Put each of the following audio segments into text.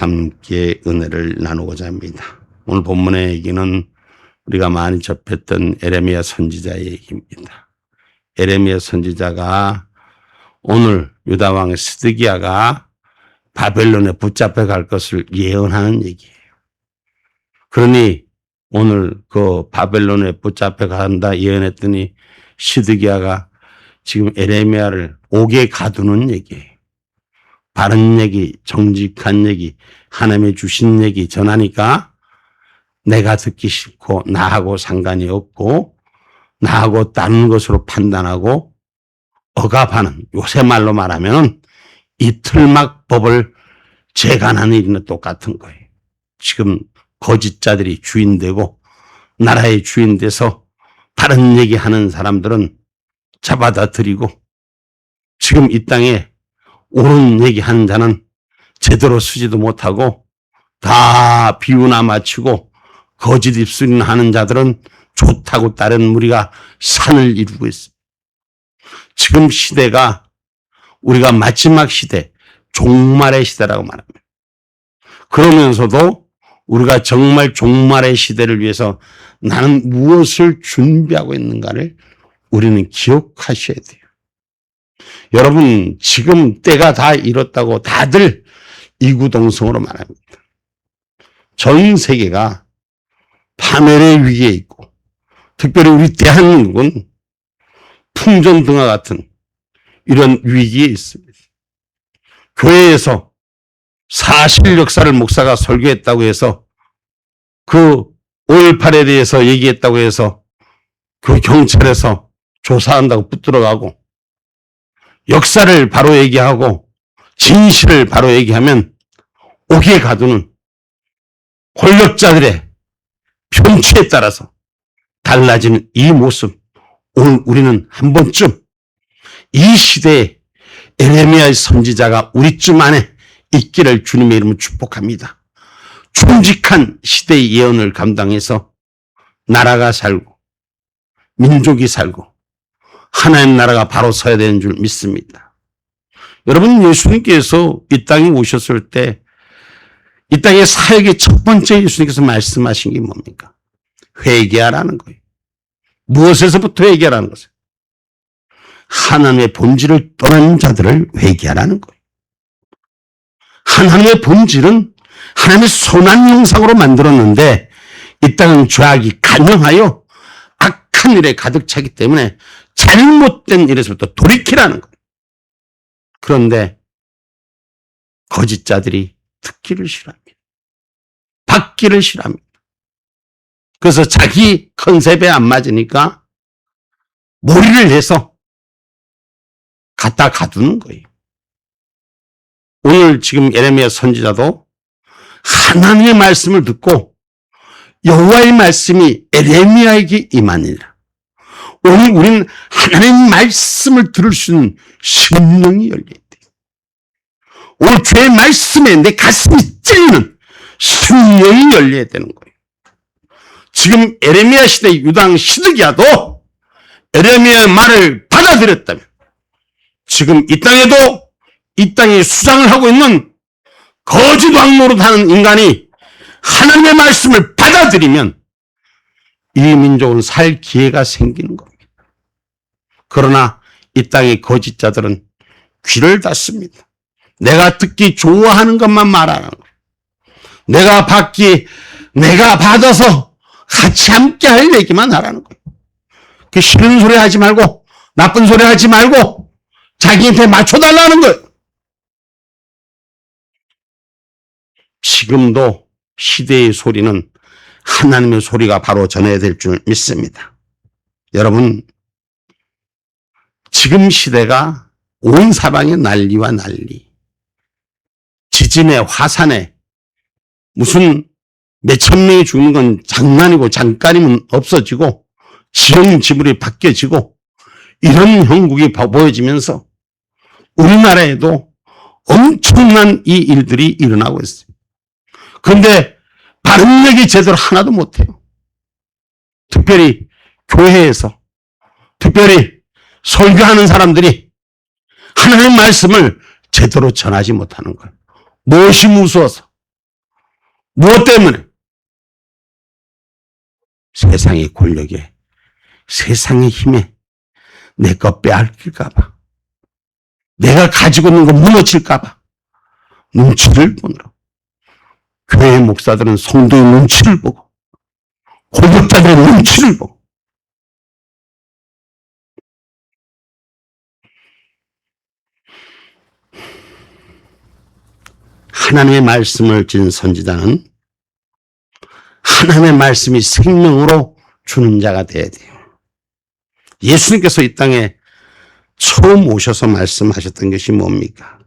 함께 은혜를 나누고자 합니다. 오늘 본문의 얘기는 우리가 많이 접했던 에레미야 선지자의 얘기입니다. 에레미야 선지자가 오늘 유다 왕 스드기야가 바벨론에 붙잡혀 갈 것을 예언하는 얘기예요. 그러니 오늘 그 바벨론에 붙잡혀 간다 예언했더니 스드기야가 지금 에레미야를 옥에 가두는 얘기예요. 바른 얘기, 정직한 얘기, 하나님의 주신 얘기 전하니까 내가 듣기 싫고 나하고 상관이 없고 나하고 다른 것으로 판단하고 억압하는, 요새 말로 말하면 이틀막 법을 재간하는 일은 똑같은 거예요. 지금 거짓자들이 주인 되고 나라의 주인 돼서 바른 얘기하는 사람들은 잡아다 드리고 지금 이 땅에 옳은 얘기하는 자는 제대로 쓰지도 못하고 다 비유나 맞추고 거짓 입술이나 하는 자들은 좋다고 따른 무리가 산을 이루고 있습니다. 지금 시대가 우리가 마지막 시대, 종말의 시대라고 말합니다. 그러면서도 우리가 정말 종말의 시대를 위해서 나는 무엇을 준비하고 있는가를 우리는 기억하셔야 돼요. 여러분, 지금 때가 다 이렇다고 다들 이구동성으로 말합니다. 전 세계가 파멸의 위기에 있고 특별히 우리 대한민국은 풍전등화 같은 이런 위기에 있습니다. 교회에서 사실 역사를 목사가 설교했다고 해서 그 5.18에 대해서 얘기했다고 해서 그 경찰에서 조사한다고 붙들어가고 역사를 바로 얘기하고 진실을 바로 얘기하면 옥에 가두는 권력자들의 편취에 따라서 달라지는 이 모습, 오늘 우리는 한 번쯤 이 시대에 에레미야의 선지자가 우리쯤 안에 있기를 주님의 이름으로 축복합니다. 충직한 시대의 예언을 감당해서 나라가 살고 민족이 살고 하나님 나라가 바로 서야 되는 줄 믿습니다. 여러분, 예수님께서 이 땅에 오셨을 때 이 땅의 사역의 첫 번째 예수님께서 말씀하신 게 뭡니까? 회개하라는 거예요. 무엇에서부터 회개하라는 것이에요? 하나님의 본질을 떠난 자들을 회개하라는 거예요. 하나님의 본질은 하나님의 선한 형상으로 만들었는데 이 땅은 죄악이 간영하여 악한 일에 가득 차기 때문에 잘못된 일에서부터 돌이키라는 거예요. 그런데 거짓자들이 듣기를 싫어합니다. 받기를 싫어합니다. 그래서 자기 컨셉에 안 맞으니까 몰이를 해서 갖다 가두는 거예요. 오늘 지금 에레미야 선지자도 하나님의 말씀을 듣고 여호와의 말씀이 에레미야에게 임하니라. 오늘 우리는 하나님의 말씀을 들을 수 있는 심령이 열려있대요. 오늘 주의 말씀에 내 가슴이 찔리는 심령이 열려야 되는 거예요. 지금 에레미야 시대 유당 시드기야도 에레미야의 말을 받아들였다면 지금 이 땅에도 이 땅에 수장을 하고 있는 거짓 왕노릇 하는 인간이 하나님의 말씀을 받아들이면 이 민족은 살 기회가 생기는 겁니다. 그러나 이 땅의 거짓자들은 귀를 닫습니다. 내가 듣기 좋아하는 것만 말하는 거예요. 내가 받아서 같이 함께 할 얘기만 하라는 거예요. 그 싫은 소리 하지 말고 나쁜 소리 하지 말고 자기한테 맞춰달라는 거예요. 지금도 시대의 소리는 하나님의 소리가 바로 전해야 될 줄 믿습니다. 여러분, 지금 시대가 온 사방에 난리와 난리, 지진에 화산에 무슨 몇천 명이 죽는 건 장난이고 잠깐이면 없어지고 지형 지물이 바뀌어지고 이런 형국이 보여지면서 우리나라에도 엄청난 이 일들이 일어나고 있어요. 그런데 바른 얘기 제대로 하나도 못해요. 특별히 교회에서, 특별히 설교하는 사람들이 하나님의 말씀을 제대로 전하지 못하는 거예요. 무엇이 무서워서, 무엇 때문에? 세상의 권력에, 세상의 힘에 내 것 빼앗길까봐, 내가 가지고 있는 거 무너질까봐 눈치를 보느라. 교회 목사들은 성도의 눈치를 보고, 권력자들의 눈치를 보고, 하나님의 말씀을 진 선지자는 하나님의 말씀이 생명으로 주는 자가 되어야 돼요. 예수님께서 이 땅에 처음 오셔서 말씀하셨던 것이 뭡니까?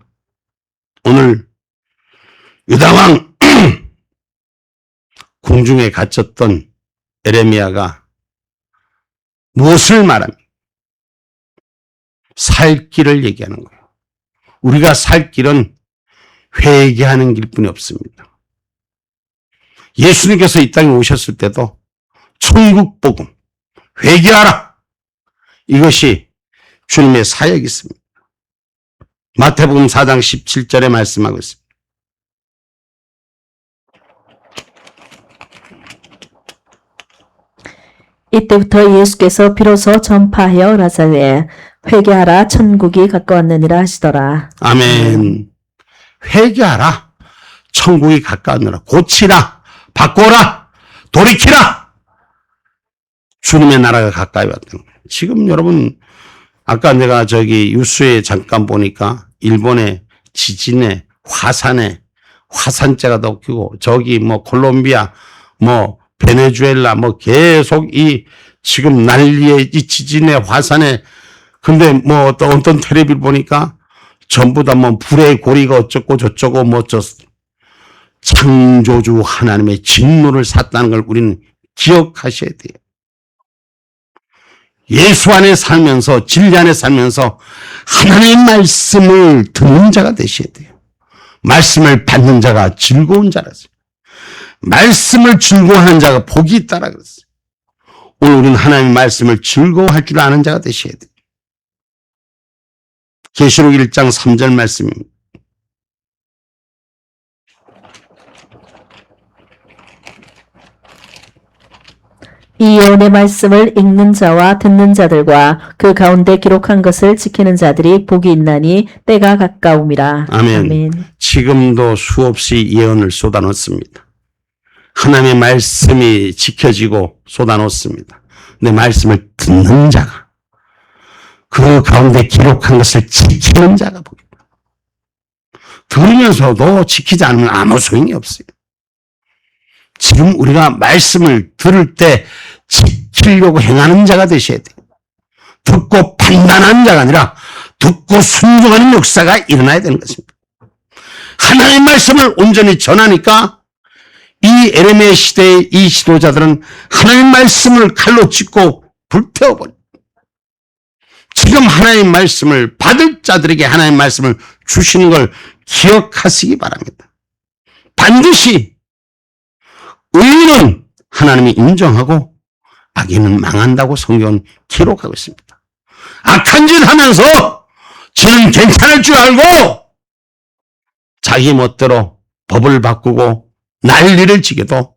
오늘 유다왕 궁중에 갇혔던 에레미야가 무엇을 말합니까? 살 길을 얘기하는 거예요. 우리가 살 길은 회개하는 길뿐이 없습니다. 예수님께서 이 땅에 오셨을 때도 천국 복음, 회개하라, 이것이 주님의 사역이 있습니다. 마태복음 4장 17절에 말씀하고 있습니다. 이때부터 예수께서 비로소 전파하여 가라사대 회개하라 천국이 가까웠느니라 하시더라. 아멘. 회개하라, 천국이 가까웠느니라. 고치라, 바꿔라, 돌이키라. 주님의 나라가 가까이 왔다는 거예요. 지금 여러분, 아까 내가 저기 뉴스에 잠깐 보니까 일본의 지진에 화산에 화산재가 덮이고, 저기 뭐 콜롬비아, 뭐 베네수엘라, 뭐 계속 이 지금 난리의 이 지진에 화산에, 근데 뭐 어떤 텔레비를 보니까 전부 다 뭐 불의 고리가 어쩌고 저쩌고 뭐 창조주 하나님의 진노를 샀다는 걸 우리는 기억하셔야 돼요. 예수 안에 살면서, 진리 안에 살면서 하나님의 말씀을 듣는 자가 되셔야 돼요. 말씀을 받는 자가 즐거운 자라서요. 말씀을 즐거워하는 자가 복이 있다라 그랬어요. 오늘 우리는 하나님의 말씀을 즐거워할 줄 아는 자가 되셔야 돼요. 계시록 1장 3절 말씀입니다. 이 예언의 말씀을 읽는 자와 듣는 자들과 그 가운데 기록한 것을 지키는 자들이 복이 있나니 때가 가까움이라. 아멘. 아멘. 지금도 수없이 예언을 쏟아놓습니다. 하나님의 말씀이 지켜지고 쏟아놓습니다. 내 말씀을 듣는 자가, 그 가운데 기록한 것을 지키는 자가 복이다. 들으면서도 지키지 않으면 아무 소용이 없어요. 지금 우리가 말씀을 들을 때 지키려고 행하는 자가 되셔야 돼요. 듣고 판단하는 자가 아니라 듣고 순종하는 역사가 일어나야 되는 것입니다. 하나님의 말씀을 온전히 전하니까 이 에레미야 시대의 이 지도자들은 하나님의 말씀을 칼로 찢고 불태워버립니다. 지금 하나님의 말씀을 받을 자들에게 하나님의 말씀을 주시는 걸 기억하시기 바랍니다. 반드시 의인은 하나님이 인정하고 악인은 망한다고 성경은 기록하고 있습니다. 악한 짓 하면서 지는 괜찮을 줄 알고 자기 멋대로 법을 바꾸고 난리를 치게도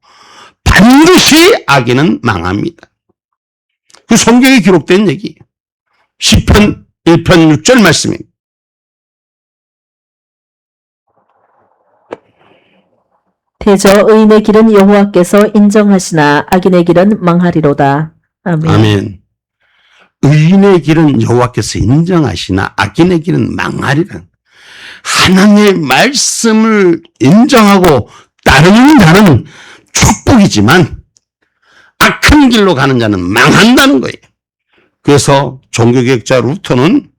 반드시 악인은 망합니다. 그 성경에 기록된 얘기예요. 시편 1편 6절 말씀입니다. 대저 의인의 길은 여호와께서 인정하시나 악인의 길은 망하리로다. 아멘. 아멘. 의인의 길은 여호와께서 인정하시나 악인의 길은 망하리라. 하나님의 말씀을 인정하고 따르는 자는 축복이지만 악한 길로 가는 자는 망한다는 거예요. 그래서 종교개혁자 루터는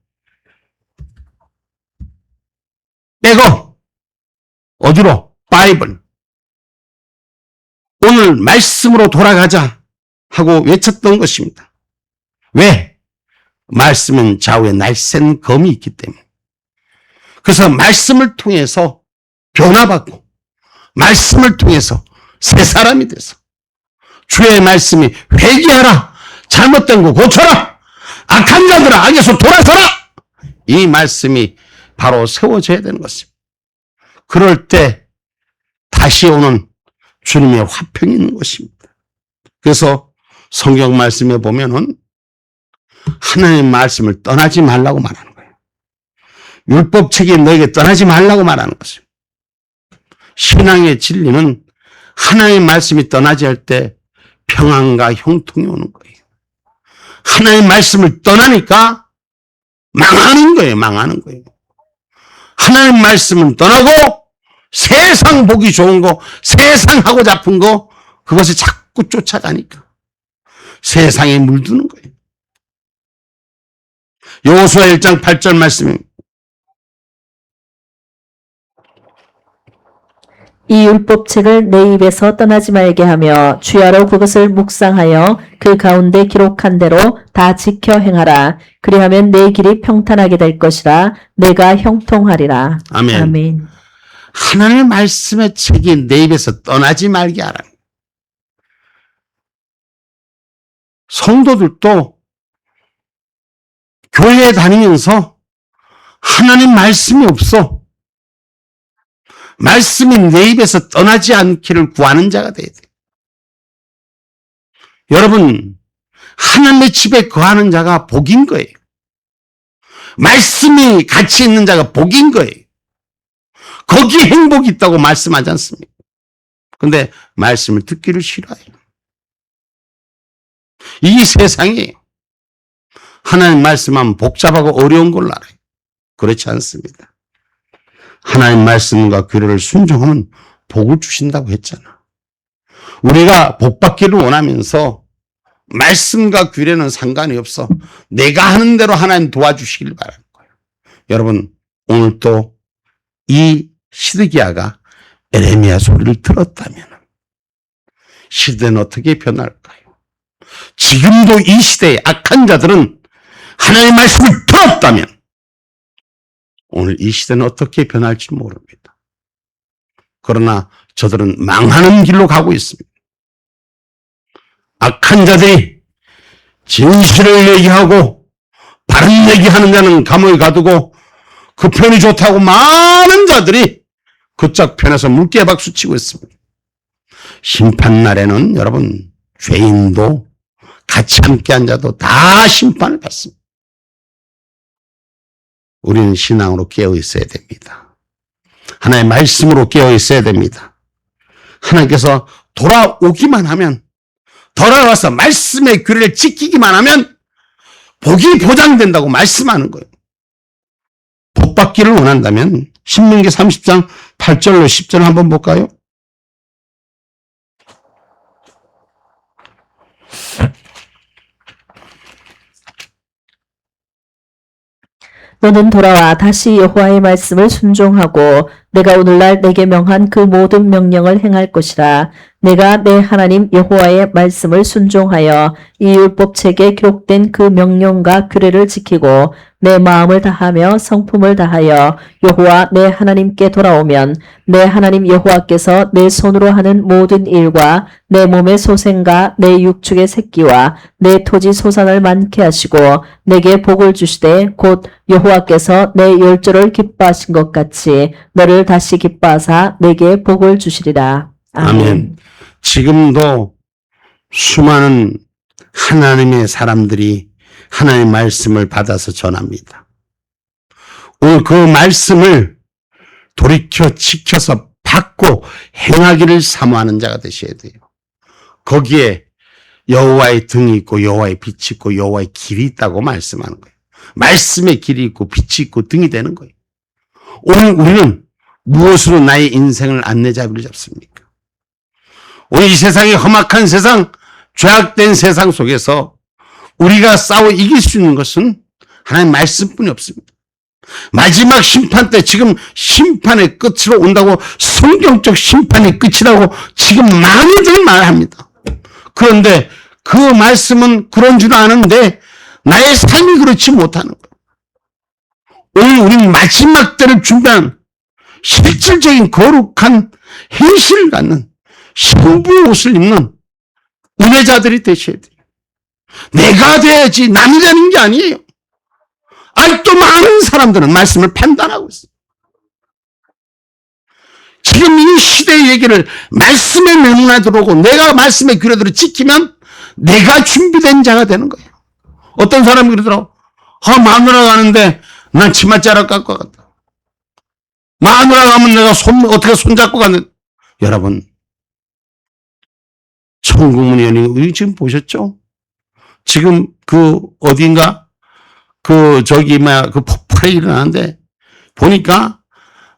빼고 어디로? 바이블. 오늘 말씀으로 돌아가자 하고 외쳤던 것입니다. 왜? 말씀은 좌우에 날쌘 검이 있기 때문에. 그래서 말씀을 통해서 변화받고 말씀을 통해서 새 사람이 돼서 주의 말씀이 회개하라, 잘못된 거 고쳐라, 악한 자들아 악에서 돌아서라, 이 말씀이 바로 세워져야 되는 것입니다. 그럴 때 다시 오는 주님의 화평이 있는 것입니다. 그래서 성경 말씀에 보면은 하나님의 말씀을 떠나지 말라고 말하는 거예요. 율법책이 너에게 떠나지 말라고 말하는 것이에요. 신앙의 진리는 하나님의 말씀이 떠나지 할 때 평안과 형통이 오는 거예요. 하나님의 말씀을 떠나니까 망하는 거예요. 망하는 거예요. 하나님의 말씀은 떠나고 세상 보기 좋은 거, 세상 하고 잡은 거, 그것을 자꾸 쫓아가니까 세상에 물드는 거예요. 여호수아 1장 8절 말씀입니다. 이 율법책을 내 입에서 떠나지 말게 하며 주야로 그것을 묵상하여 그 가운데 기록한 대로 다 지켜 행하라. 그리하면 내 길이 평탄하게 될 것이라. 내가 형통하리라. 아멘. 아멘. 하나님의 말씀의 책이 내 입에서 떠나지 말게 하라. 성도들도 교회에 다니면서 하나님 말씀이 없어. 말씀이 내 입에서 떠나지 않기를 구하는 자가 돼야 돼. 여러분, 하나님의 집에 거하는 자가 복인 거예요. 말씀이 같이 있는 자가 복인 거예요. 거기에 행복이 있다고 말씀하지 않습니까? 근데 말씀을 듣기를 싫어해요. 이 세상이 하나님 말씀하면 복잡하고 어려운 걸로 알아요. 그렇지 않습니다. 하나님 말씀과 규례를 순종하면 복을 주신다고 했잖아. 우리가 복 받기를 원하면서 말씀과 규례는 상관이 없어. 내가 하는 대로 하나님 도와주시길 바라는 거예요. 여러분, 오늘 또 이 시드기야가 에레미야 소리를 들었다면 시대는 어떻게 변할까요? 지금도 이 시대의 악한 자들은 하나님의 말씀을 들었다면 오늘 이 시대는 어떻게 변할지 모릅니다. 그러나 저들은 망하는 길로 가고 있습니다. 악한 자들이 진실을 얘기하고 바른 얘기하는 자는 감옥에 가두고 그 편이 좋다고 많은 자들이 그쪽 편에서 물개 박수치고 있습니다. 심판날에는 여러분 죄인도 같이 함께한 자도 다 심판을 받습니다. 우리는 신앙으로 깨어 있어야 됩니다. 하나님의 말씀으로 깨어 있어야 됩니다. 하나님께서 돌아오기만 하면, 돌아와서 말씀의 규례를 지키기만 하면 복이 보장된다고 말씀하는 거예요. 복 받기를 원한다면 신명기 30장 8절로 10절 한번 볼까요? 너는 돌아와 다시 여호와의 말씀을 순종하고 내가 오늘날 내게 명한 그 모든 명령을 행할 것이라. 내가 내 하나님 여호와의 말씀을 순종하여 이 율법책에 기록된 그 명령과 규례를 지키고 내 마음을 다하며 성품을 다하여 여호와 내 하나님께 돌아오면 내 하나님 여호와께서 내 손으로 하는 모든 일과 내 몸의 소생과 내 육축의 새끼와 내 토지 소산을 많게 하시고 내게 복을 주시되 곧 여호와께서 내 열조를 기뻐하신 것 같이 너를 다시 기뻐하사 내게 복을 주시리라. 아멘. 지금도 수많은 하나님의 사람들이 하나님의 말씀을 받아서 전합니다. 오늘 그 말씀을 돌이켜 지켜서 받고 행하기를 사모하는 자가 되셔야 돼요. 거기에 여호와의 등이 있고 여호와의 빛이 있고 여호와의 길이 있다고 말씀하는 거예요. 말씀의 길이 있고 빛이 있고 등이 되는 거예요. 오늘 우리는 무엇으로 나의 인생을 안내잡이를 잡습니까? 오늘 이 세상이 험악한 세상, 죄악된 세상 속에서 우리가 싸워 이길 수 있는 것은 하나님 말씀뿐이 없습니다. 마지막 심판 때 지금 심판의 끝으로 온다고 성경적 심판의 끝이라고 지금 많이들 말합니다. 그런데 그 말씀은 그런 줄 아는데 나의 삶이 그렇지 못하는 거예요. 오늘 우리는 마지막 때를 준비한 실질적인 거룩한 행실을 갖는 신부의 옷을 입는 은혜자들이 되셔야 돼요. 내가 돼야지 남이 되는 게 아니에요. 아직도 많은 사람들은 말씀을 판단하고 있어요. 지금 이 시대의 얘기를 말씀에 명문에 들어오고 내가 말씀의 귀로들을 지키면 내가 준비된 자가 되는 거예요. 어떤 사람이 그러더라고. 마누라 가는데 난 치맛자락 갖고 갔다. 마누라 가면 내가 어떻게 손잡고 갔는데. 여러분, 천국문이 열리고, 지금 보셨죠? 지금 어딘가 그 폭발이 일어나는데 보니까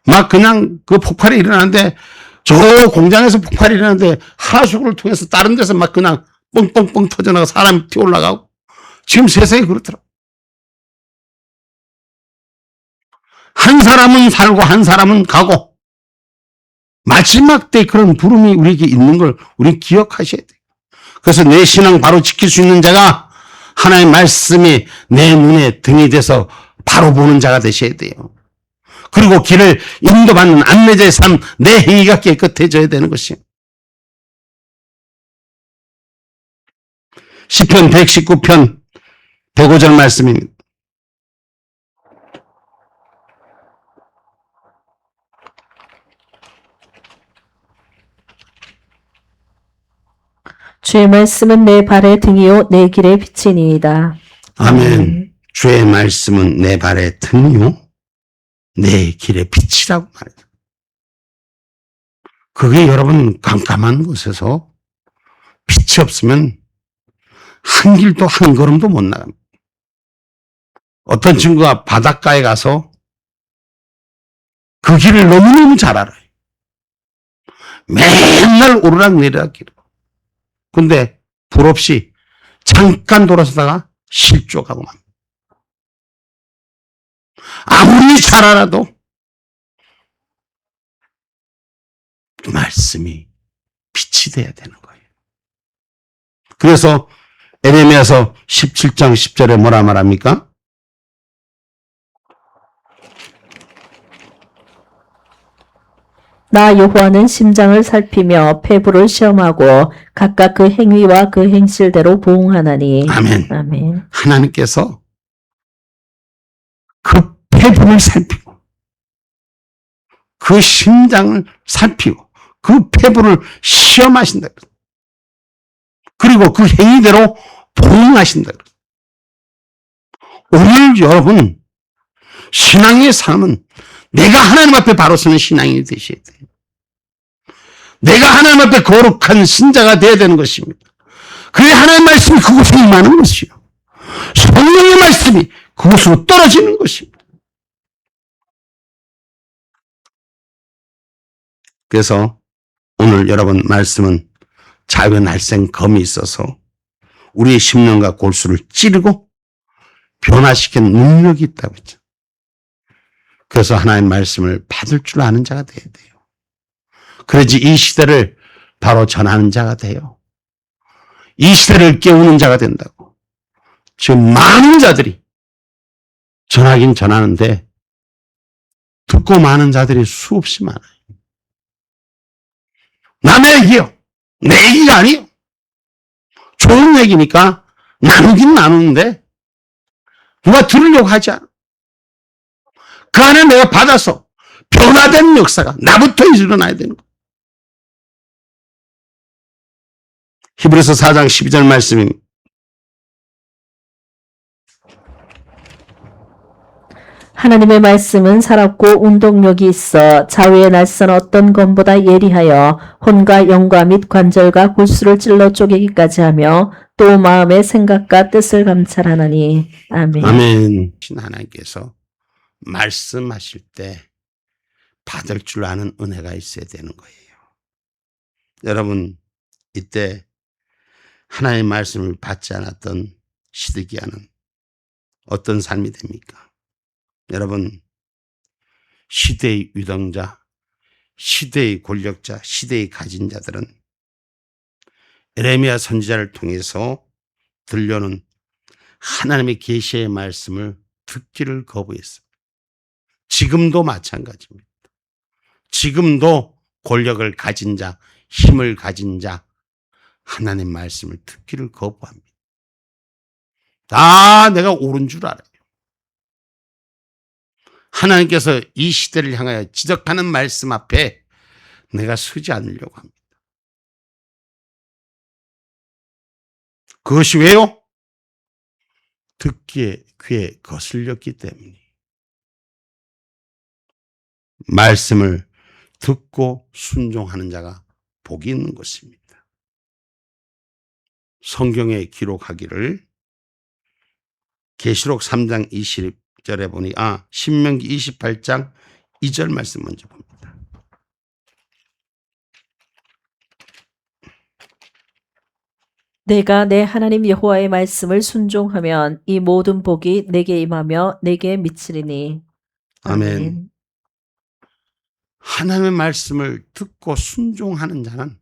막 그냥 그 폭발이 일어나는데 저 공장에서 폭발이 일어나는데 하수구를 통해서 다른 데서 막 그냥 뻥뻥뻥 터져나가 사람이 튀어 올라가고 지금 세상이 그렇더라고. 한 사람은 살고 한 사람은 가고 마지막 때 그런 부름이 우리에게 있는 걸 우리 기억하셔야 돼요. 그래서 내 신앙 바로 지킬 수 있는 자가 하나님의 말씀이 내 눈에 등이 돼서 바로 보는 자가 되셔야 돼요. 그리고 길을 인도받는 안내자의 삶, 내 행위가 깨끗해져야 되는 것이에요. 시편 119편 105절 말씀입니다. 주의 말씀은 내 발의 등이요 내 길의 빛이니이다. 아멘. 주의 말씀은 내 발의 등이요 내 길의 빛이라고 말해요. 그게 여러분 깜깜한 곳에서 빛이 없으면 한 길도 한 걸음도 못 나갑니다. 어떤 친구가 바닷가에 가서 그 길을 너무너무 잘 알아요. 맨날 오르락내리락 길을. 근데 불 없이 잠깐 돌아서다가 실족하고 맙니다. 아무리 잘 알아도 그 말씀이 빛이 돼야 되는 거예요. 그래서 에레미야서 17장 10절에 뭐라 말합니까? 나 여호와는 심장을 살피며 폐부를 시험하고 각각 그 행위와 그 행실대로 보응하나니. 아멘. 아멘. 하나님께서 그 폐부를 살피고 그 심장을 살피고 그 폐부를 시험하신다. 그리고 그 행위대로 보응하신다. 오늘 여러분 신앙의 삶은 내가 하나님 앞에 바로 서는 신앙이 되셔야 돼요. 내가 하나님 앞에 거룩한 신자가 되어야 되는 것입니다. 그래야 하나님의 말씀이 그곳에 임하는 것이요. 성령의 말씀이 그곳으로 떨어지는 것입니다. 그래서 오늘 여러분 말씀은 자유의 날쌘 검이 있어서 우리의 심령과 골수를 찌르고 변화시키는 능력이 있다고 했죠. 그래서 하나님의 말씀을 받을 줄 아는 자가 돼야 돼요. 그래야지 이 시대를 바로 전하는 자가 돼요. 이 시대를 깨우는 자가 된다고. 지금 많은 자들이 전하긴 전하는데 듣고 많은 자들이 수없이 많아요. 남의 얘기요. 내 얘기가 아니에요. 좋은 얘기니까 나누긴 나누는데 누가 들으려고 하지 않아. 그 안에 내가 받아서 변화된 역사가 나부터 일어나야 되는 거예요. 히브리서 4장 12절 말씀입니다. 하나님의 말씀은 살았고 운동력이 있어 좌우의 낯선 어떤 검보다 예리하여 혼과 영과 및 관절과 골수를 찔러 쪼개기까지 하며 또 마음의 생각과 뜻을 감찰하나니. 아멘. 아멘. 하나님께서 말씀하실 때 받을 줄 아는 은혜가 있어야 되는 거예요. 여러분 이때 하나님의 말씀을 받지 않았던 시드기야는 어떤 삶이 됩니까? 여러분 시대의 유동자, 시대의 권력자, 시대의 가진 자들은 에레미야 선지자를 통해서 들려오는 하나님의 계시의 말씀을 듣기를 거부했습니다. 지금도 마찬가지입니다. 지금도 권력을 가진 자, 힘을 가진 자, 하나님 말씀을 듣기를 거부합니다. 다 내가 옳은 줄 알아요. 하나님께서 이 시대를 향하여 지적하는 말씀 앞에 내가 서지 않으려고 합니다. 그것이 왜요? 듣기에 귀에 거슬렸기 때문에. 말씀을 듣고 순종하는 자가 복이 있는 것입니다. 성경에 기록하기를 계시록 3장 20절에 보니 신명기 28장 2절 말씀 먼저 봅니다. 내가 내 하나님 여호와의 말씀을 순종하면 이 모든 복이 내게 임하며 내게 미치리니. 아멘. 하나님의 말씀을 듣고 순종하는 자는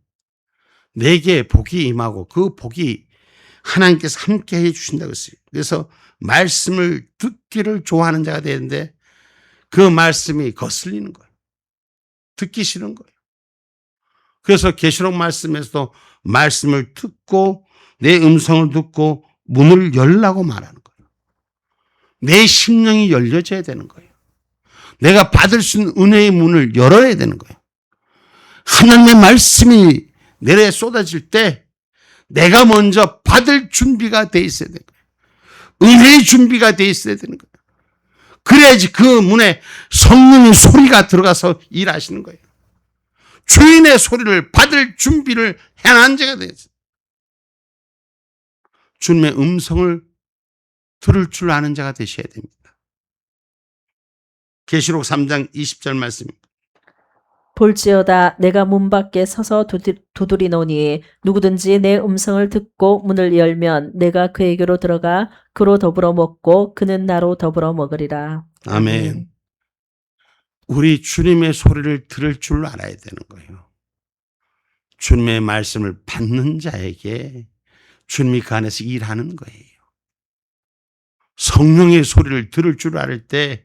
내게 복이 임하고 그 복이 하나님께서 함께 해 주신다고 했어요. 그래서 말씀을 듣기를 좋아하는 자가 되는데 그 말씀이 거슬리는 거예요. 듣기 싫은 거예요. 그래서 계시록 말씀에서도 말씀을 듣고 내 음성을 듣고 문을 열라고 말하는 거예요. 내 심령이 열려져야 되는 거예요. 내가 받을 수 있는 은혜의 문을 열어야 되는 거예요. 하나님의 말씀이 내려에 쏟아질 때 내가 먼저 받을 준비가 돼 있어야 되는 거예요. 은혜의 준비가 돼 있어야 되는 거예요. 그래야지 그 문에 성령의 소리가 들어가서 일하시는 거예요. 주인의 소리를 받을 준비를 해놓은 자가 되었어요. 주님의 음성을 들을 줄 아는 자가 되셔야 됩니다. 계시록 3장 20절 말씀입니다. 볼지어다 내가 문 밖에 서서 두드리노니 누구든지 내 음성을 듣고 문을 열면 내가 그에게로 들어가 그로 더불어 먹고 그는 나로 더불어 먹으리라. 아멘. 우리 주님의 소리를 들을 줄 알아야 되는 거예요. 주님의 말씀을 받는 자에게 주님이 그 안에서 일하는 거예요. 성령의 소리를 들을 줄 알 때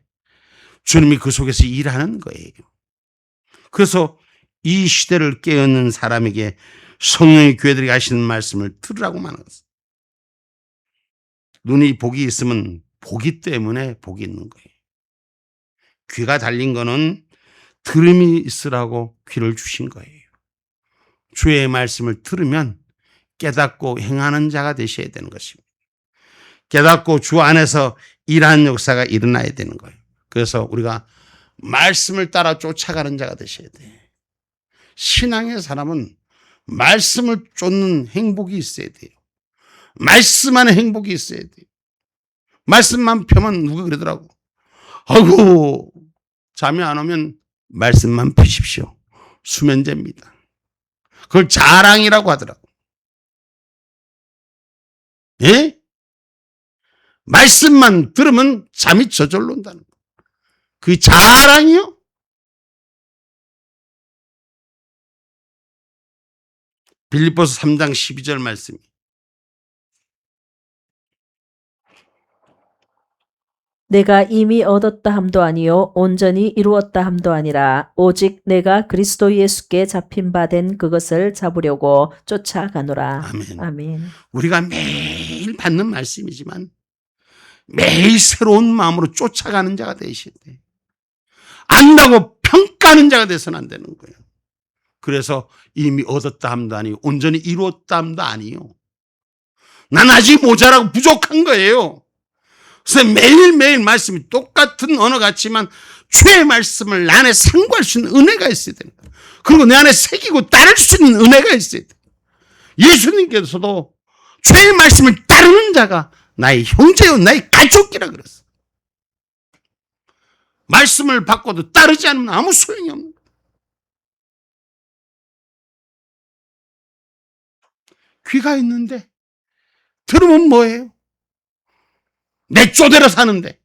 주님이 그 속에서 일하는 거예요. 그래서 이 시대를 깨닫는 사람에게 성령의 교회들이 하시는 말씀을 들으라고 말하는 것입니다. 눈이 복이 있으면 보기 때문에 복이 있는 거예요. 귀가 달린 거는 들음이 있으라고 귀를 주신 거예요. 주의 말씀을 들으면 깨닫고 행하는 자가 되셔야 되는 것입니다. 깨닫고 주 안에서 일하는 역사가 일어나야 되는 거예요. 그래서 우리가 말씀을 따라 쫓아가는 자가 되셔야 돼요. 신앙의 사람은 말씀을 쫓는 행복이 있어야 돼요. 말씀 안에 행복이 있어야 돼요. 말씀만 펴면 누가 그러더라고. 아이고 잠이 안 오면 말씀만 펴십시오. 수면제입니다. 그걸 자랑이라고 하더라고. 예? 말씀만 들으면 잠이 저절로 온다는 거. 그 자랑이요? 빌립보서 3장 12절 말씀이. 내가 이미 얻었다 함도 아니요 온전히 이루었다 함도 아니라 오직 내가 그리스도 예수께 잡힌 바 된 그것을 잡으려고 쫓아가노라. 아멘. 아멘. 우리가 매일 받는 말씀이지만 매일 새로운 마음으로 쫓아가는 자가 되셔야 돼. 안다고 평가하는 자가 돼서는 안 되는 거예요. 그래서 이미 얻었다 함도 아니고 온전히 이루었다 함도 아니요. 난 아직 모자라고 부족한 거예요. 그래서 매일매일 말씀이 똑같은 언어 같지만 주의 말씀을 내 안에 상고할 수 있는 은혜가 있어야 되는 거예요. 그리고 내 안에 새기고 따를 수 있는 은혜가 있어야 돼요. 예수님께서도 주의 말씀을 따르는 자가 나의 형제요 나의 가족이라 그랬어요. 말씀을 받고도 따르지 않으면 아무 소용이 없는 거예요. 귀가 있는데 들으면 뭐예요? 내 쪼대로 사는데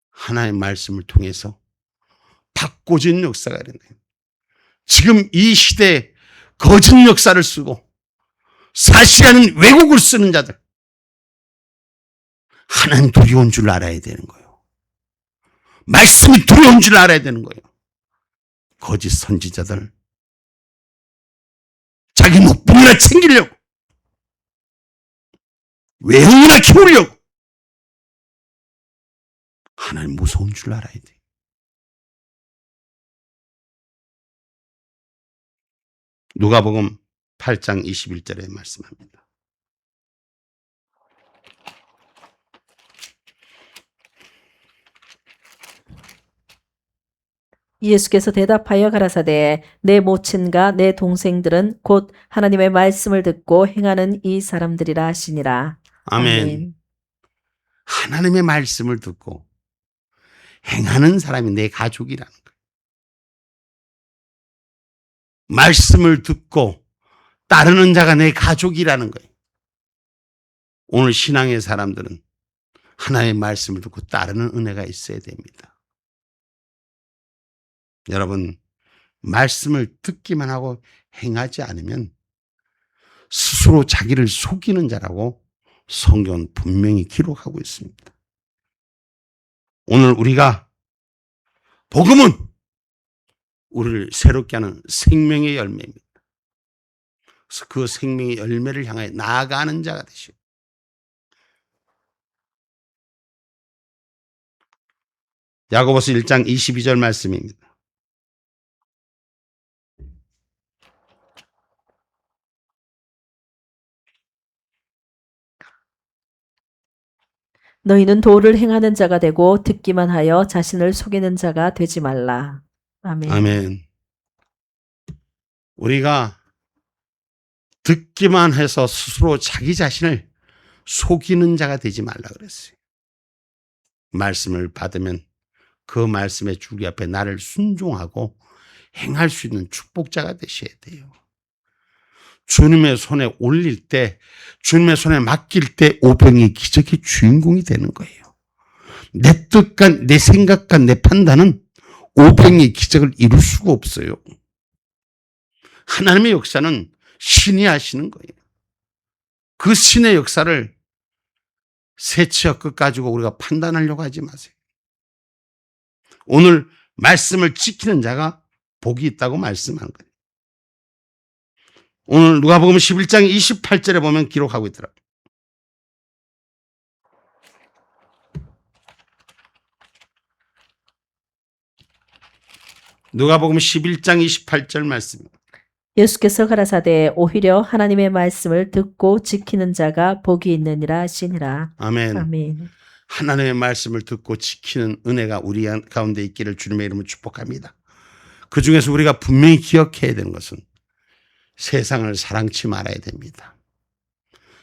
하나님의 말씀을 통해서 바꿔진 역사가 일어나요. 지금 이 시대에 거짓 역사를 쓰고 사실 아닌 왜곡을 쓰는 자들 하나님 두려운 줄 알아야 되는 거예요. 말씀이 두려운 줄 알아야 되는 거예요. 거짓 선지자들 자기 목숨이나 챙기려고 외형이나 키우려고 하나님 무서운 줄 알아야 돼. 누가복음 8장 21절에 말씀합니다. 예수께서 대답하여 가라사대 내 모친과 내 동생들은 곧 하나님의 말씀을 듣고 행하는 이 사람들이라 하시니라. 아멘. 하나님의 말씀을 듣고 행하는 사람이 내 가족이라는 거예요. 말씀을 듣고 따르는 자가 내 가족이라는 거예요. 오늘 신앙의 사람들은 하나님의 말씀을 듣고 따르는 은혜가 있어야 됩니다. 여러분, 말씀을 듣기만 하고 행하지 않으면 스스로 자기를 속이는 자라고 성경은 분명히 기록하고 있습니다. 오늘 우리가 복음은 우리를 새롭게 하는 생명의 열매입니다. 그래서 그 생명의 열매를 향하여 나아가는 자가 되시오. 야고보서 1장 22절 말씀입니다. 너희는 도를 행하는 자가 되고 듣기만 하여 자신을 속이는 자가 되지 말라. 아멘. 아멘. 우리가 듣기만 해서 스스로 자기 자신을 속이는 자가 되지 말라 그랬어요. 말씀을 받으면 그 말씀의 주기 앞에 나를 순종하고 행할 수 있는 축복자가 되셔야 돼요. 주님의 손에 올릴 때, 주님의 손에 맡길 때 오병이 기적의 주인공이 되는 거예요. 내 뜻과 내 생각과 내 판단은 오병이 기적을 이룰 수가 없어요. 하나님의 역사는 신이 하시는 거예요. 그 신의 역사를 세치와 끝 가지고 우리가 판단하려고 하지 마세요. 오늘 말씀을 지키는 자가 복이 있다고 말씀한 거예요. 오늘 누가복음 11장 28절에 보면 기록하고 있더라고요. 누가복음 11장 28절 말씀입니다. 예수께서 가라사대 오히려 하나님의 말씀을 듣고 지키는 자가 복이 있느니라 하시니라. 아멘. 아멘. 하나님의 말씀을 듣고 지키는 은혜가 우리 가운데 있기를 주님의 이름으로 축복합니다. 그 중에서 우리가 분명히 기억해야 되는 것은 세상을 사랑치 말아야 됩니다.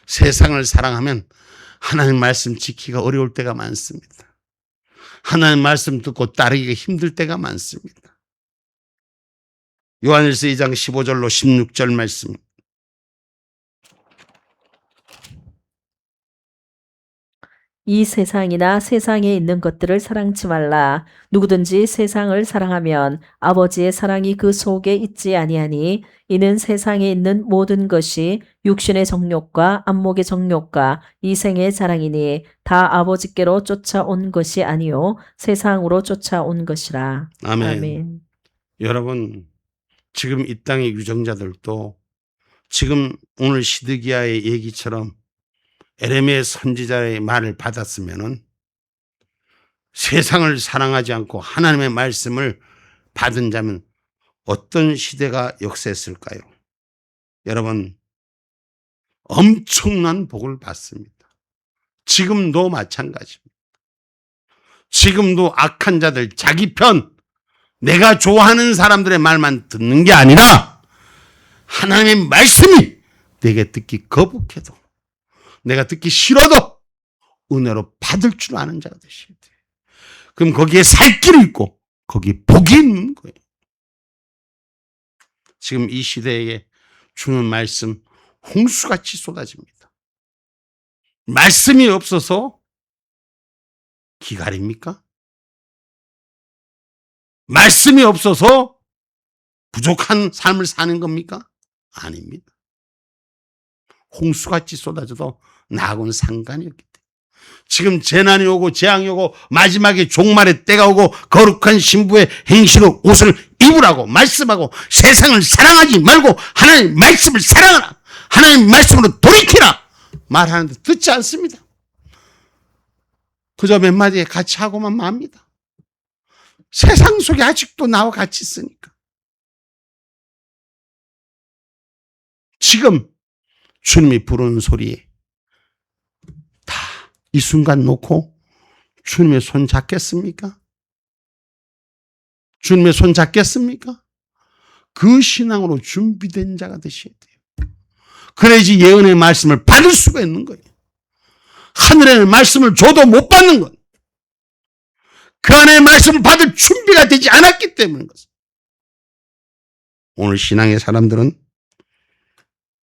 세상을 사랑하면 하나님 말씀 지키기가 어려울 때가 많습니다. 하나님 말씀 듣고 따르기가 힘들 때가 많습니다. 요한일서 2장 15절로 16절 말씀. 이 세상이나 세상에 있는 것들을 사랑치 말라. 누구든지 세상을 사랑하면 아버지의 사랑이 그 속에 있지 아니하니 이는 세상에 있는 모든 것이 육신의 정욕과 안목의 정욕과 이생의 자랑이니 다 아버지께로 쫓아온 것이 아니요 세상으로 쫓아온 것이라. 아멘. 아멘. 여러분, 지금 이 땅의 유정자들도 지금 오늘 시드기야의 얘기처럼 에레미야 선지자의 말을 받았으면은 세상을 사랑하지 않고 하나님의 말씀을 받은 자면 어떤 시대가 역사했을까요? 여러분, 엄청난 복을 받습니다. 지금도 마찬가지입니다. 지금도 악한 자들 자기 편, 내가 좋아하는 사람들의 말만 듣는 게 아니라 하나님의 말씀이 내게 듣기 거북해도 내가 듣기 싫어도 은혜로 받을 줄 아는 자가 되셔야 돼요. 그럼 거기에 살 길이 있고 거기에 복이 있는 거예요. 지금 이 시대에 주는 말씀 홍수같이 쏟아집니다. 말씀이 없어서 기갈입니까? 말씀이 없어서 부족한 삶을 사는 겁니까? 아닙니다. 홍수같이 쏟아져도 나하고는 상관이 없기 때문에 지금 재난이 오고 재앙이 오고 마지막에 종말의 때가 오고 거룩한 신부의 행실로 옷을 입으라고 말씀하고 세상을 사랑하지 말고 하나님 말씀을 사랑하라, 하나님 말씀으로 돌이키라 말하는데 듣지 않습니다. 그저 몇 마디에 같이 하고만 맙니다. 세상 속에 아직도 나와 같이 있으니까. 지금 주님이 부르는 소리에 다 이 순간 놓고 주님의 손 잡겠습니까? 주님의 손 잡겠습니까? 그 신앙으로 준비된 자가 되셔야 돼요. 그래야지 예언의 말씀을 받을 수가 있는 거예요. 하늘의 말씀을 줘도 못 받는 것. 그 안에 말씀을 받을 준비가 되지 않았기 때문인 것입니다. 오늘 신앙의 사람들은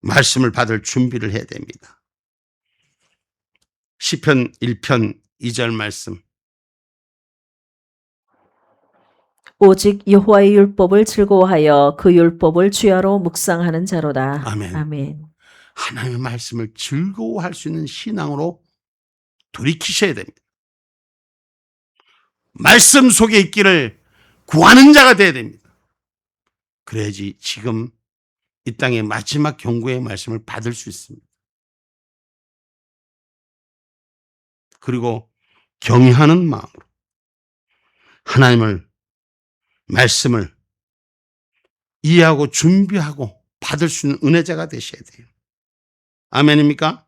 말씀을 받을 준비를 해야 됩니다. 시편 1편 2절 말씀. 오직 여호와의 율법을 즐거워하여 그 율법을 주야로 묵상하는 자로다. 아멘. 아멘. 하나님의 말씀을 즐거워할 수 있는 신앙으로 돌이키셔야 됩니다. 말씀 속에 있기를 구하는 자가 되어야 됩니다. 그래야지 지금 이 땅의 마지막 경고의 말씀을 받을 수 있습니다. 그리고 경외하는 마음으로 하나님을 말씀을 이해하고 준비하고 받을 수 있는 은혜자가 되셔야 돼요. 아멘입니까?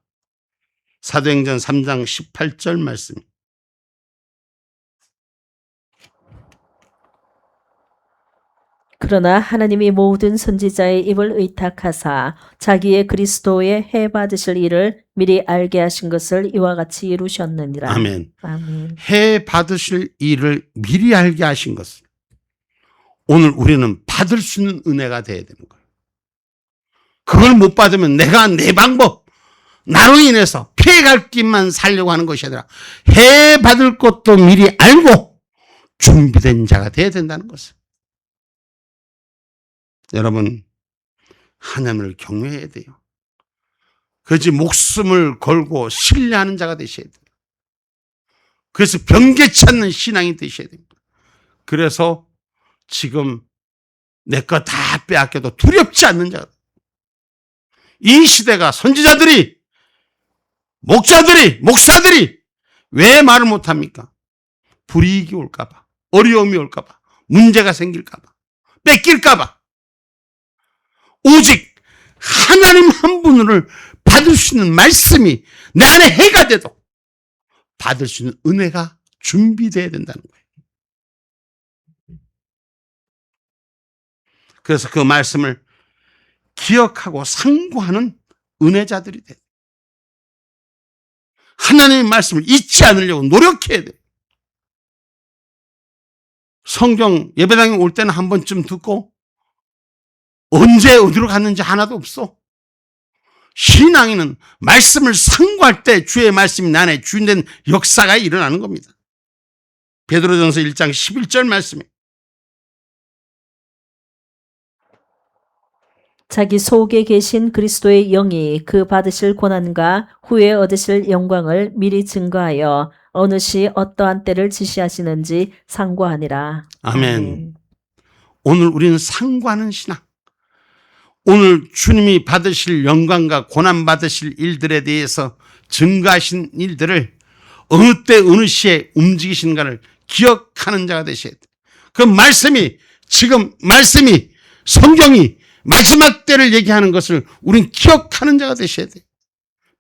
사도행전 3장 18절 말씀. 그러나 하나님이 모든 선지자의 입을 의탁하사 자기의 그리스도의 해 받으실 일을 미리 알게 하신 것을 이와 같이 이루셨느니라. 아멘. 아멘. 해 받으실 일을 미리 알게 하신 것을 오늘 우리는 받을 수 있는 은혜가 되어야 되는 거예요. 그걸 못 받으면 내가 내 방법, 나로 인해서 피해갈 길만 살려고 하는 것이 아니라 해 받을 것도 미리 알고 준비된 자가 되어야 된다는 것을. 여러분, 하나님을 경외해야 돼요. 그래서 목숨을 걸고 신뢰하는 자가 되셔야 돼요. 그래서 변개치 않는 신앙이 되셔야 됩니다. 그래서 지금 내 거 다 빼앗겨도 두렵지 않는 자가. 이 시대가 선지자들이, 목자들이, 목사들이 왜 말을 못합니까? 불이익이 올까봐, 어려움이 올까봐, 문제가 생길까봐, 뺏길까봐. 오직 하나님 한 분을 받을 수 있는 말씀이 내 안에 해가 돼도 받을 수 있는 은혜가 준비되어야 된다는 거예요. 그래서 그 말씀을 기억하고 상고하는 은혜자들이 돼요. 하나님의 말씀을 잊지 않으려고 노력해야 돼요. 성경 예배당에 올 때는 한 번쯤 듣고 언제 어디로 갔는지 하나도 없어. 신앙인은 말씀을 상고할 때 주의 말씀이 내 안에 주인된 역사가 일어나는 겁니다. 베드로전서 1장 11절 말씀에 자기 속에 계신 그리스도의 영이 그 받으실 고난과 후에 얻으실 영광을 미리 증거하여 어느 시 어떠한 때를 지시하시는지 상고하니라. 아멘. 오늘 우리는 상고하는 신앙. 오늘 주님이 받으실 영광과 고난 받으실 일들에 대해서 증거하신 일들을 어느 때 어느 시에 움직이시는가를 기억하는 자가 되셔야 돼요. 그 말씀이 지금 말씀이 성경이 마지막 때를 얘기하는 것을 우린 기억하는 자가 되셔야 돼요.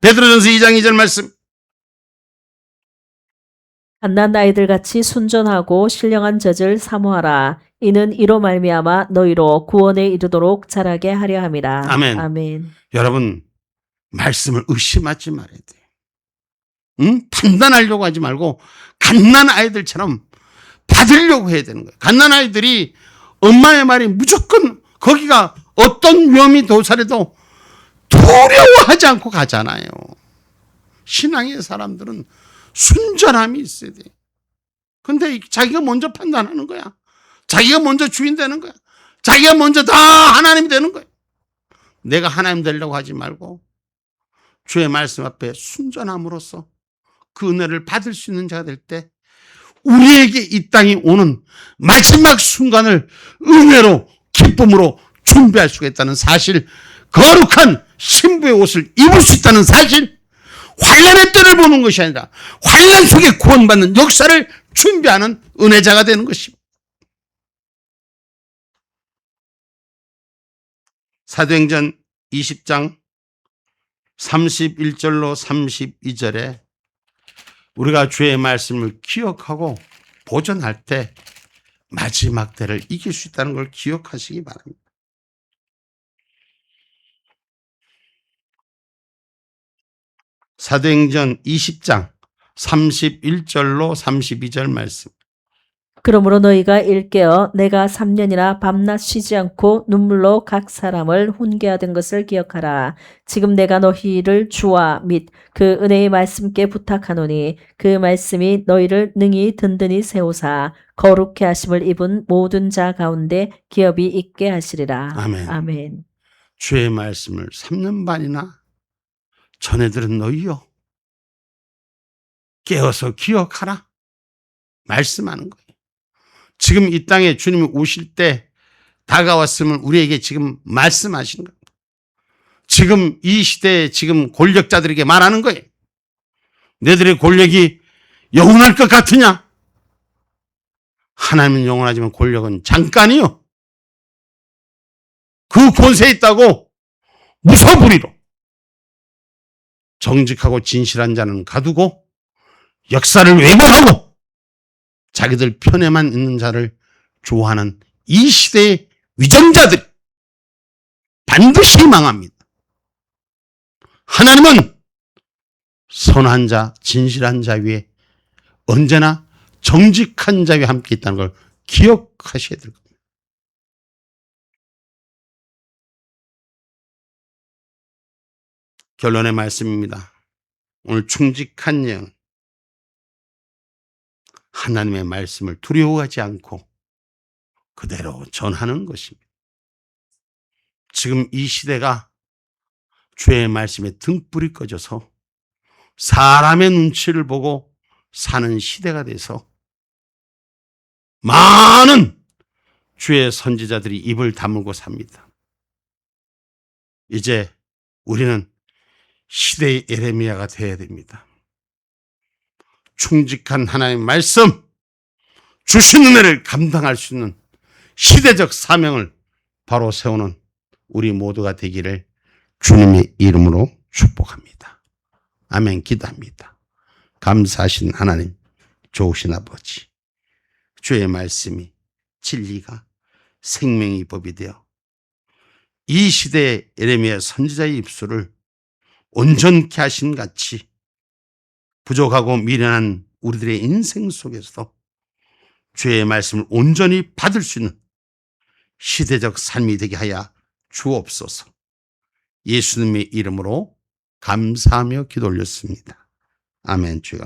베드로전서 2장 2절 말씀. 갓난 아이들 같이 순전하고 신령한 젖을 사모하라. 이는 이로 말미암아 너희로 구원에 이르도록 자라게 하려 함이라. 아멘. 아멘. 여러분, 말씀을 의심하지 말아야 돼요. 판단하려고 하지 말고 갓난 아이들처럼 받으려고 해야 되는 거예요. 갓난 아이들이 엄마의 말이 무조건 거기가 어떤 위험이 도사해도 두려워하지 않고 가잖아요. 신앙의 사람들은 순전함이 있어야 돼요. 근데 자기가 먼저 판단하는 거야. 자기가 먼저 주인 되는 거야. 자기가 먼저 다 하나님이 되는 거야. 내가 하나님 되려고 하지 말고 주의 말씀 앞에 순전함으로써 그 은혜를 받을 수 있는 자가 될 때 우리에게 이 땅이 오는 마지막 순간을 은혜로 기쁨으로 준비할 수가 있다는 사실, 거룩한 신부의 옷을 입을 수 있다는 사실, 환난의 때를 보는 것이 아니라 환난 속에 구원받는 역사를 준비하는 은혜자가 되는 것입니다. 사도행전 20장 31절로 32절에 우리가 주의 말씀을 기억하고 보존할 때 마지막 때를 이길 수 있다는 걸 기억하시기 바랍니다. 사도행전 20장 31절로 32절 말씀. 그러므로 너희가 일깨어 내가 3년이나 밤낮 쉬지 않고 눈물로 각 사람을 훈계하던 것을 기억하라. 지금 내가 너희를 주와 및 그 은혜의 말씀께 부탁하노니 그 말씀이 너희를 능히 든든히 세우사 거룩해 하심을 입은 모든 자 가운데 기업이 있게 하시리라. 아멘. 아멘. 주의 말씀을 3년 반이나 전해들은 너희요, 깨어서 기억하라 말씀하는 거예요. 지금 이 땅에 주님이 오실 때 다가왔음을 우리에게 지금 말씀하시는 겁니다. 지금 이 시대에 지금 권력자들에게 말하는 거예요. 너희들의 권력이 영원할 것 같으냐? 하나님은 영원하지만 권력은 잠깐이요. 그 권세에 있다고 무소불위로 정직하고 진실한 자는 가두고 역사를 왜곡하고 자기들 편에만 있는 자를 좋아하는 이 시대의 위정자들이 반드시 망합니다. 하나님은 선한 자, 진실한 자 위에 언제나 정직한 자 위에 함께 있다는 걸 기억하셔야 될 겁니다. 결론의 말씀입니다. 오늘 충직한 영, 하나님의 말씀을 두려워하지 않고 그대로 전하는 것입니다. 지금 이 시대가 주의 말씀에 등불이 꺼져서 사람의 눈치를 보고 사는 시대가 돼서 많은 주의 선지자들이 입을 다물고 삽니다. 이제 우리는 시대의 예레미야가 되어야 됩니다. 충직한 하나님의 말씀, 주신 은혜를 감당할 수 있는 시대적 사명을 바로 세우는 우리 모두가 되기를 주님의 이름으로 축복합니다. 아멘. 기도합니다. 감사하신 하나님, 좋으신 아버지, 주의 말씀이 진리가 생명의 법이 되어 이 시대의 예레미야 선지자의 입술을 온전케 하신 같이 부족하고 미련한 우리들의 인생 속에서도 주의 말씀을 온전히 받을 수 있는 시대적 삶이 되게 하여 주옵소서. 예수님의 이름으로 감사하며 기도 올렸습니다. 아멘. 주여.